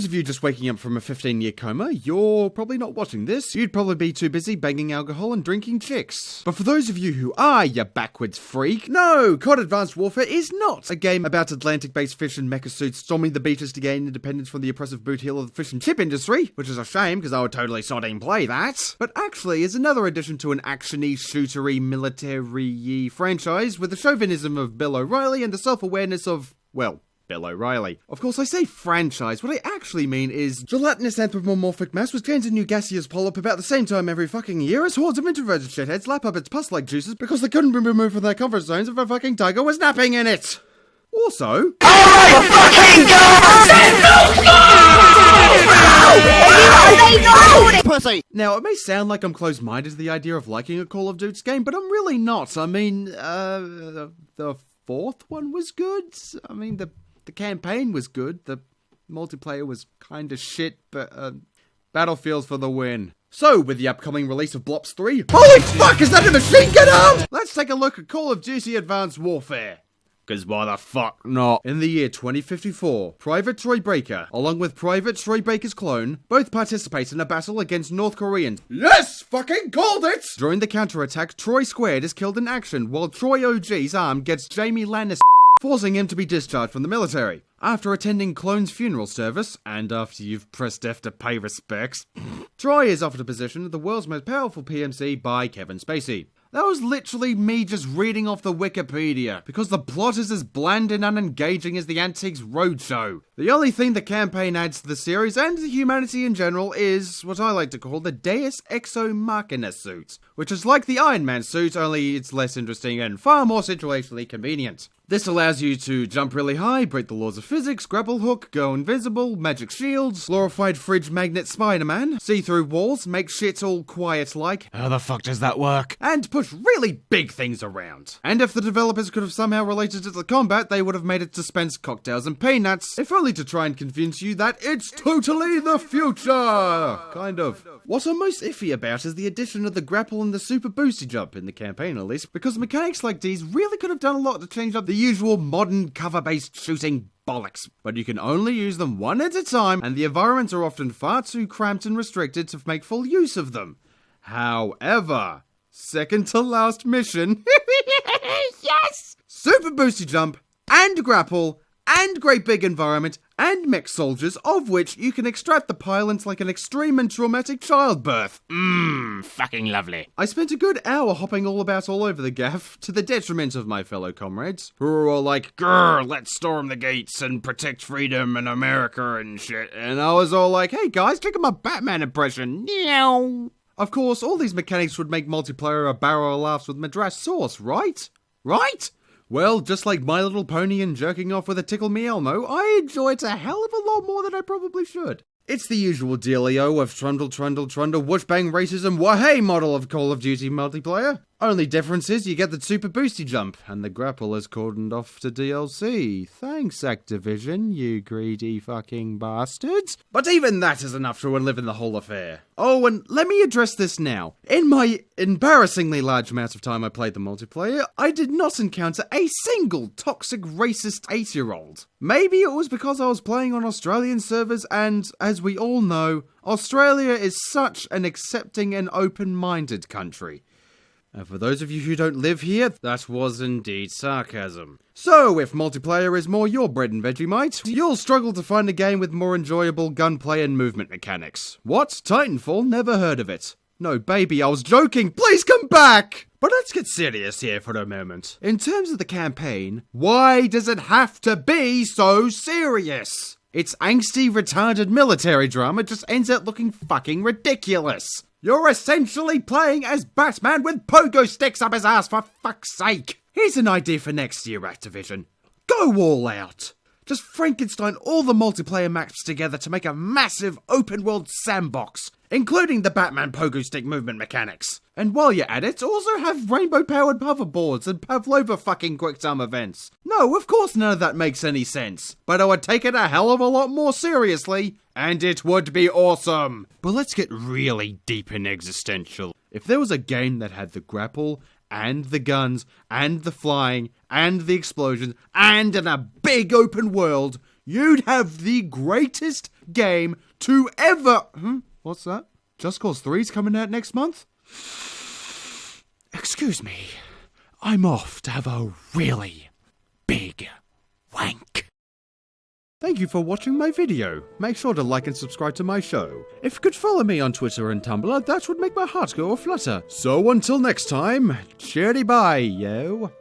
those of you just waking up from a 15-year coma, you're probably not watching this. You'd probably be too busy banging alcohol and drinking chicks. But for those of you who are, you backwards freak, no, COD Advanced Warfare is not a game about Atlantic-based fish and mecha suits storming the beaches to gain independence from the oppressive boot heel of the fish and chip industry, which is a shame because I would totally sodding play that, but actually is another addition to an actiony, shootery, military-y franchise with the chauvinism of Bill O'Reilly and the self-awareness of, well, Bill O'Reilly. Of course, I say franchise. What I actually mean is gelatinous anthropomorphic mass was changed a new gaseous polyp about the same time every fucking year as hordes of introverted shitheads lap up its pus-like juices because they couldn't be removed from their comfort zones if a fucking tiger was napping in it. Also, oh my fucking god! Pussy! Now, it may sound like I'm closed-minded to the idea of liking a Call of Duty game, but I'm really not. I mean, the fourth one was good. I mean, the campaign was good. The multiplayer was kinda shit, but Battlefield for the win. So, with the upcoming release of Blops 3, holy fuck, is that a machine gun arm? Let's take a look at Call of Duty Advanced Warfare. Cause why the fuck not? In the year 2054, Private Troy Baker, along with Private Troy Baker's clone, both participate in a battle against North Koreans. Yes! Fucking called it! During the counterattack, Troy Squared is killed in action, while Troy OG's arm gets Jamie Lannis, forcing him to be discharged from the military. After attending Clone's funeral service, and after you've pressed F to pay respects, Troy is offered a position of the world's most powerful PMC by Kevin Spacey. That was literally me just reading off the Wikipedia, because the plot is as bland and unengaging as the Antiques Roadshow. The only thing the campaign adds to the series, and to humanity in general, is what I like to call the Deus Exo Machina suit, which is like the Iron Man suit, only it's less interesting and far more situationally convenient. This allows you to jump really high, break the laws of physics, grapple hook, go invisible, magic shields, glorified fridge magnet Spider-Man, see through walls, make shit all quiet like, how the fuck does that work? And push really big things around. And if the developers could have somehow related it to combat, they would have made it dispense cocktails and peanuts, if only to try and convince you that it's totally the future! Kind of. What I'm most iffy about is the addition of the grapple and the super boosty jump, in the campaign at least, because mechanics like these really could have done a lot to change up the usual modern cover-based shooting bollocks, but you can only use them one at a time, and the environments are often far too cramped and restricted to make full use of them. However, second to last mission, yes! Super boosty jump, and grapple, and great big environment, and mech soldiers, of which you can extract the pylons like an extreme and traumatic childbirth. Fucking lovely. I spent a good hour hopping all about all over the gaff, to the detriment of my fellow comrades, who were all like, grrr, let's storm the gates and protect freedom and America and shit, and I was all like, hey guys, check out my Batman impression, meow. Of course, all these mechanics would make multiplayer a barrel of laughs with Madras sauce, right? Right? Well, just like My Little Pony and jerking off with a Tickle Me Elmo, I enjoy it a hell of a lot more than I probably should. It's the usual dealio of trundle, whoosh bang racism, wah-hey model of Call of Duty multiplayer. Only difference is you get the super boosty jump, and the grapple is cordoned off to DLC. Thanks, Activision, you greedy fucking bastards. But even that is enough to enliven the whole affair. Oh, and let me address this now. In my embarrassingly large amount of time I played the multiplayer, I did not encounter a single toxic racist 8-year-old. Maybe it was because I was playing on Australian servers, and, as we all know, Australia is such an accepting and open-minded country. And for those of you who don't live here, that was indeed sarcasm. So, if multiplayer is more your bread and Vegemite, you'll struggle to find a game with more enjoyable gunplay and movement mechanics. What? Titanfall? Never heard of it. No, baby, I was joking. Please come back! But let's get serious here for a moment. In terms of the campaign, why does it have to be so serious? Its angsty, retarded military drama just ends up looking fucking ridiculous. You're essentially playing as Batman with pogo sticks up his ass, for fuck's sake. Here's an idea for next year, Activision. Go all out. Just Frankenstein all the multiplayer maps together to make a massive open-world sandbox, including the Batman pogo stick movement mechanics. And while you're at it, also have rainbow-powered hoverboards and Pavlova fucking quick-time events. No, of course none of that makes any sense, but I would take it a hell of a lot more seriously, and it would be awesome. But let's get really deep and existential. If there was a game that had the grapple, and the guns, and the flying, and the explosions, and in a big open world, you'd have the greatest game to ever... What's that? Just Cause 3's coming out next month? Excuse me. I'm off to have a really big wank. Thank you for watching my video. Make sure to like and subscribe to my show. If you could follow me on Twitter and Tumblr, that would make my heart go a-flutter. So until next time, cheery bye, yo.